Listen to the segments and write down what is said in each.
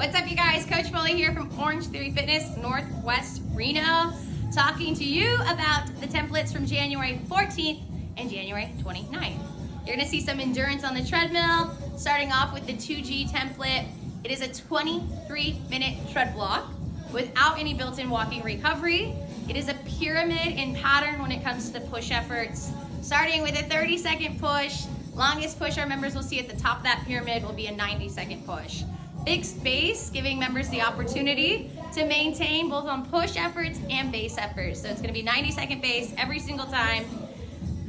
What's up, you guys? Coach Foley here from Orange Theory Fitness, Northwest Reno, talking to you about the templates from January 14th and January 29th. You're gonna see some endurance on the treadmill, starting off with the 2G template. It is a 23-minute tread block without any built-in walking recovery. It is a pyramid in pattern when it comes to the push efforts, starting with a 30-second push. Longest push our members will see at the top of that pyramid will be a 90-second push. Fixed base, giving members the opportunity to maintain both on push efforts and base efforts. So it's gonna be 90-second base every single time.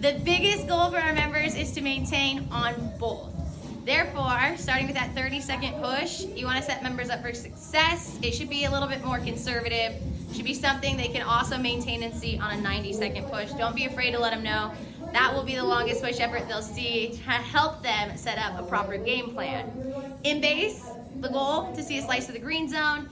The biggest goal for our members is to maintain on both. Therefore, starting with that 30-second push, you wanna set members up for success. It should be a little bit more conservative. It should be something they can also maintain and see on a 90-second push. Don't be afraid to let them know. That will be the longest push effort they'll see to help them set up a proper game plan. In base, the goal to see a slice of the green zone.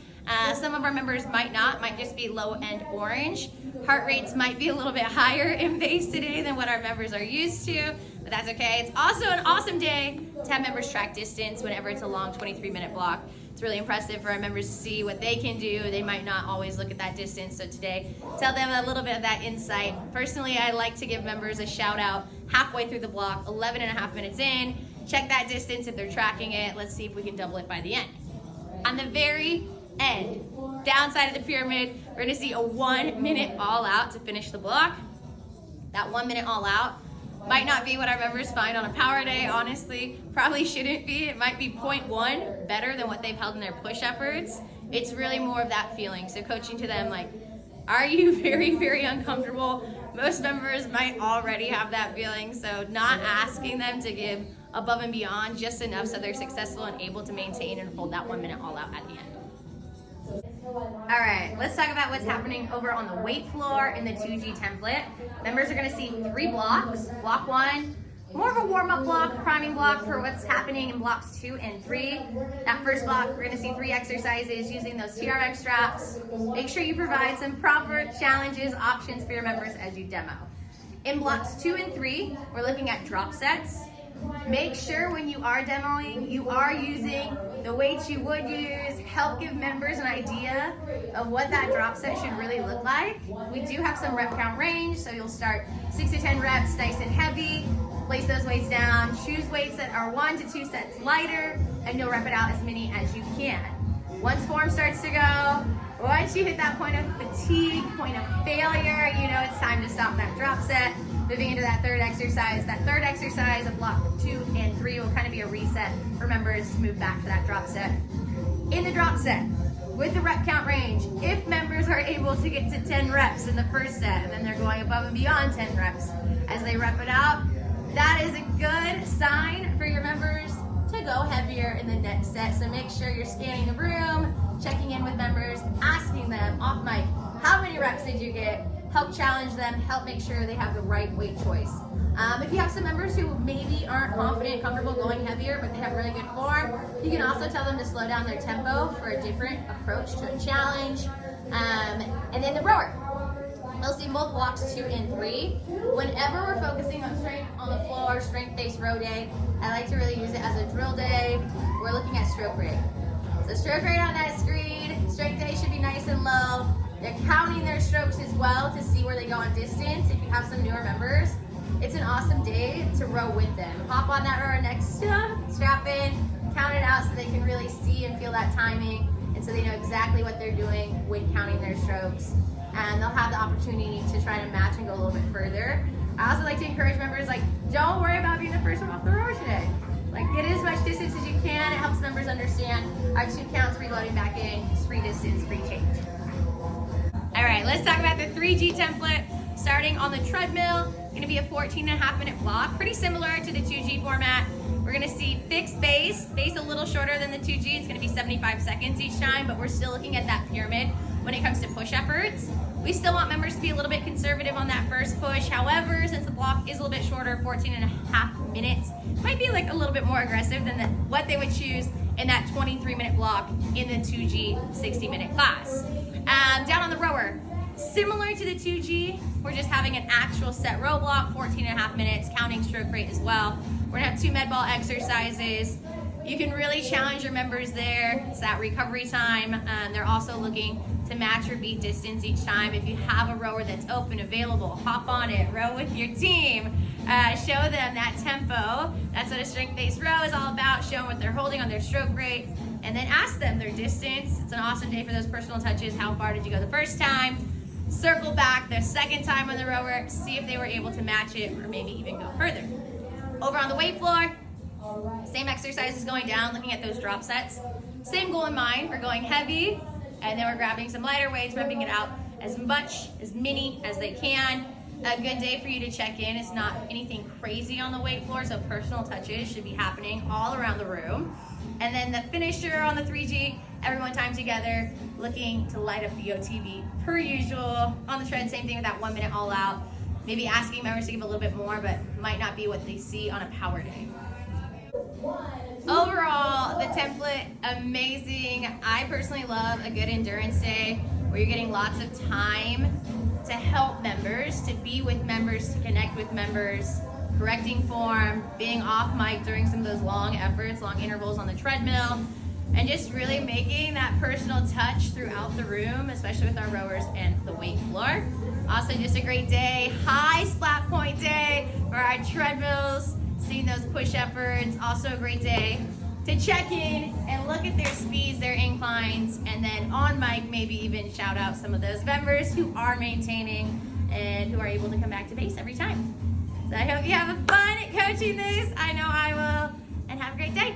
Some of our members might just be low end orange. Heart rates might be a little bit higher in base today than what our members are used to, but that's okay. It's also an awesome day to have members track distance whenever it's a long 23-minute block. It's really impressive for our members to see what they can do. They might not always look at that distance, so today, tell them a little bit of that insight. Personally, I like to give members a shout out halfway through the block, 11 and a half minutes in. Check that distance if they're tracking it. Let's see if we can double it by the end. On the very end, downside of the pyramid, we're gonna see a 1 minute all out to finish the block. That 1 minute all out might not be what our members find on a power day, honestly. Probably shouldn't be. It might be 0.1 better than what they've held in their push efforts. It's really more of that feeling. So coaching to them like, are you very, very uncomfortable? Most members might already have that feeling, so not asking them to give above and beyond, just enough so they're successful and able to maintain and hold that 1 minute all out at the end. All right, let's talk about what's happening over on the weight floor in the 2G template. Members are gonna see 3 blocks. Block 1, more of a warm-up block, priming block for what's happening in blocks 2 and 3. That first block, we're gonna see 3 exercises using those TRX straps. Make sure you provide some proper challenges, options for your members as you demo. In blocks 2 and 3, we're looking at drop sets. Make sure when you are demoing, you are using the weights you would use. Help give members an idea of what that drop set should really look like. We do have some rep count range, so you'll start 6 to 10 reps, nice and heavy. Place those weights down. Choose weights that are 1 to 2 sets lighter, and you'll rep it out as many as you can. Once form starts to go, once you hit that point of fatigue, point of failure, you know it's time to stop that drop set. Moving into that third exercise. That third exercise of block 2 and 3 will kind of be a reset for members to move back to that drop set. In the drop set, with the rep count range, if members are able to get to 10 reps in the first set, and then they're going above and beyond 10 reps as they rep it out, that is a good sign for your members to go heavier in the next set. So make sure you're scanning the room, checking in with members, asking them off mic, how many reps did you get? Help challenge them, help make sure they have the right weight choice. If you have some members who maybe aren't confident, comfortable going heavier, but they have really good form, you can also tell them to slow down their tempo for a different approach to a challenge. And then the rower. We'll see both blocks 2 and 3. Whenever we're focusing on strength on the floor, strength-based row day, I like to really use it as a drill day. We're looking at stroke rate. So stroke rate on that screen, strength day should be nice and low. They're counting their strokes as well to see where they go on distance. If you have some newer members, it's an awesome day to row with them. Hop on that rower next to them, strap in, count it out so they can really see and feel that timing, and so they know exactly what they're doing when counting their strokes. And they'll have the opportunity to try to match and go a little bit further. I also like to encourage members, like, don't worry about being the first one off the rower today. Like, get as much distance as you can. It helps members understand our 2 counts, reloading back in, free distance, free change. All right, let's talk about the 3G template. Starting on the treadmill, gonna be a 14.5 minute block, pretty similar to the 2G format. We're gonna see fixed base a little shorter than the 2G. It's gonna be 75 seconds each time, but we're still looking at that pyramid when it comes to push efforts. We still want members to be a little bit conservative on that first push. However, since the block is a little bit shorter, 14.5 minutes, might be like a little bit more aggressive than what they would choose in that 23-minute block in the 2G 60-minute class. Down on the rower, similar to the 2G, we're just having an actual set row block, 14.5 minutes, counting stroke rate as well. We're gonna have 2 med ball exercises. You can really challenge your members there. It's that recovery time. They're also looking to match or beat distance each time. If you have a rower that's open, available, hop on it, row with your team. Show them that tempo. That's what a strength-based row is all about. Show them what they're holding on their stroke rate, and then ask them their distance. It's an awesome day for those personal touches. How far did you go the first time? Circle back the second time on the rower, see if they were able to match it or maybe even go further. Over on the weight floor, same exercises going down, looking at those drop sets. Same goal in mind. We're going heavy, and then we're grabbing some lighter weights, repping it out as many as they can. A good day for you to check in. It's not anything crazy on the weight floor, so personal touches should be happening all around the room. And then the finisher on the 3G, everyone time together, looking to light up the OTV per usual. On the tread, same thing with that 1 minute all out. Maybe asking members to give a little bit more, but might not be what they see on a power day. Overall, the template, amazing. I personally love a good endurance day where you're getting lots of time to help members, to be with members, to connect with members, correcting form, being off mic during some of those long efforts, long intervals on the treadmill, and just really making that personal touch throughout the room, especially with our rowers and the weight floor. Also, just a great day, high splat point day for our treadmills, seeing those push efforts. Also a great day to check in and look at their speeds, their inclines, and then on mic, maybe even shout out some of those members who are maintaining and who are able to come back to base every time. So I hope you have fun at coaching this. I know I will, and have a great day.